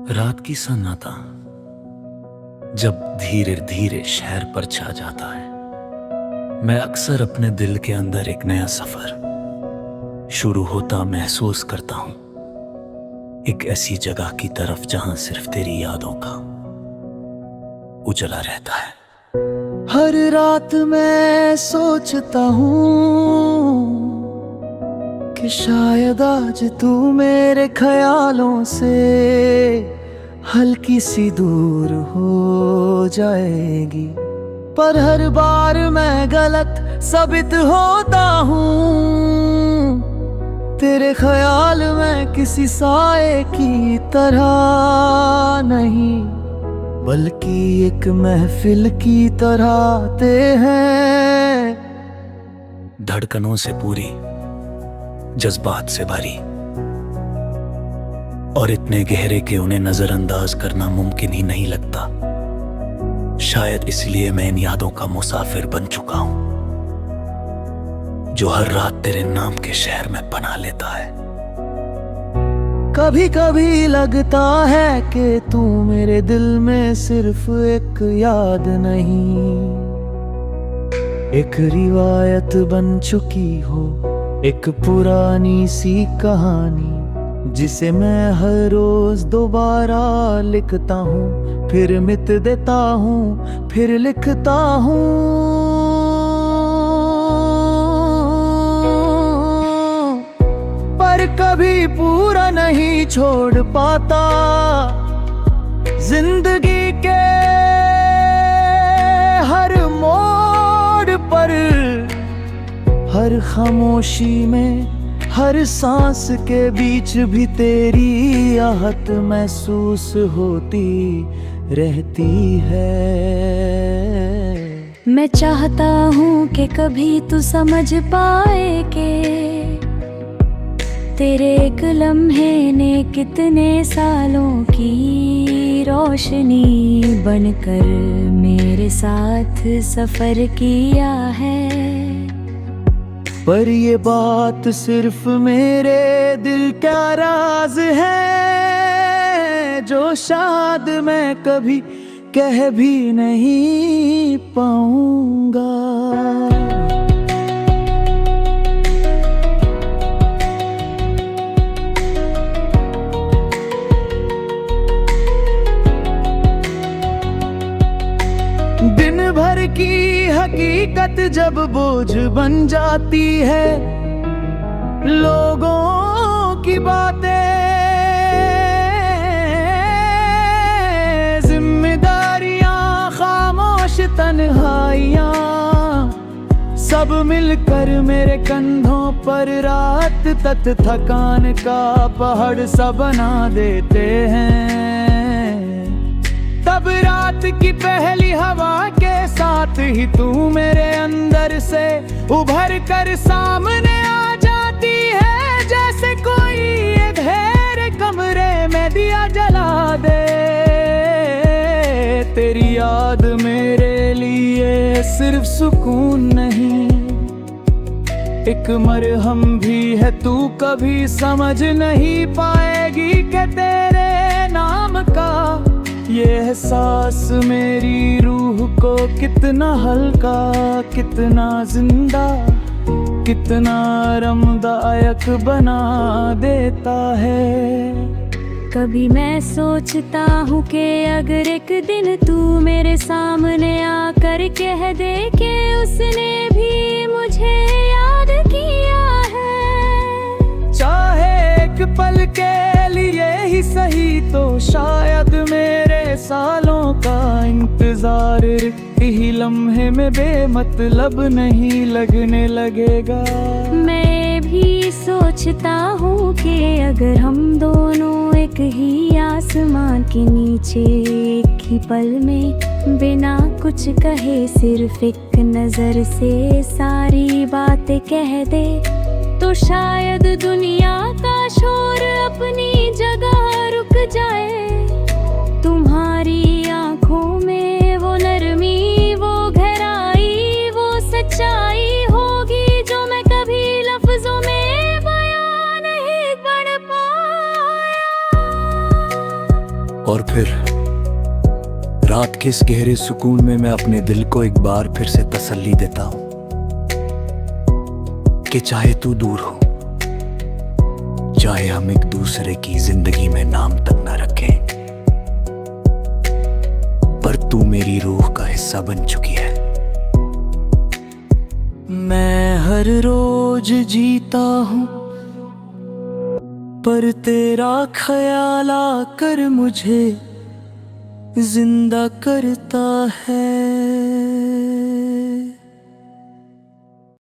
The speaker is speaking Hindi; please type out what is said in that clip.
रात की सन्नाटा जब धीरे धीरे शहर पर छा जाता है, मैं अक्सर अपने दिल के अंदर एक नया सफर शुरू होता महसूस करता हूं। एक ऐसी जगह की तरफ जहां सिर्फ तेरी यादों का उजाला रहता है। हर रात मैं सोचता हूं कि शायद आज तू मेरे ख्यालों से हल्की सी दूर हो जाएगी, पर हर बार मैं गलत साबित होता हूँ। तेरे ख्याल में किसी साए की तरह नहीं, बल्कि एक महफिल की तरह आते हैं। धड़कनों से पूरी, जज्बात से भरी और इतने गहरे कि उन्हें नजरअंदाज करना मुमकिन ही नहीं लगता। शायद इसलिए मैं इन यादों का मुसाफिर बन चुका हूं, जो हर रात तेरे नाम के शहर में पनाह लेता है। कभी कभी लगता है कि तू मेरे दिल में सिर्फ एक याद नहीं, एक रिवायत बन चुकी हो, एक पुरानी सी कहानी जिसे मैं हर रोज दोबारा लिखता हूँ, फिर मिट देता हूँ, फिर लिखता हूँ। पर कभी पूरा नहीं छोड़ पाता जिंदगी के हर मोड़ पर, हर खामोशी में, हर सांस के बीच भी तेरी आहट महसूस होती रहती है। मैं चाहता हूँ कि कभी तू समझ पाए कि तेरे एक लम्हे ने कितने सालों की रोशनी बनकर मेरे साथ सफर किया है। पर ये बात सिर्फ मेरे दिल का राज है, जो शायद मैं कभी कह भी नहीं पाऊंगा। दिन भर की हकीकत जब बोझ बन जाती है, लोगों की बातें, जिम्मेदारियां, खामोश तन्हाइयां, सब मिलकर मेरे कंधों पर रात तक थकान का पहाड़ सा बना देते हैं। तब रात की पहली हवा के साथ ही तू मेरे अंदर से उभर कर सामने आ जाती है, जैसे कोई अंधेरे कमरे में दिया जला दे। तेरी याद मेरे लिए सिर्फ सुकून नहीं, एक मरहम भी है। तू कभी समझ नहीं पाएगी कि तेरे नाम का ये एहसास मेरी रूह को कितना हल्का, कितना जिंदा, कितना आरामदायक बना देता है। कभी मैं सोचता हूँ कि अगर एक दिन तू मेरे सामने आकर कह दे कि उसने भी मुझे याद किया है, चाहे एक पल के लिए ही सही, तो शायद मेरे सालों का इंतजार ही लम्हे में बेमतलब नहीं लगने लगेगा। मैं भी सोचता हूँ कि अगर हम दोनों एक ही आसमान के नीचे एक ही पल में बिना कुछ कहे सिर्फ एक नजर से सारी बातें कह दे, तो शायद दुनिया का शोर अपनी जगह रुक जाए। तुम्हारी आंखों में वो नरमी, वो गहराई, वो सच्चाई होगी जो मैं कभी लफ्जों में बयां नहीं कर पाया। और फिर रात के इस गहरे सुकून में मैं अपने दिल को एक बार फिर से तसल्ली देता हूं कि चाहे तू दूर हो, चाहे हम एक दूसरे की जिंदगी में नाम तक न रखें, पर तू मेरी रूह का हिस्सा बन चुकी है। मैं हर रोज जीता हूं, पर तेरा ख्याल आकर मुझे जिंदा करता है।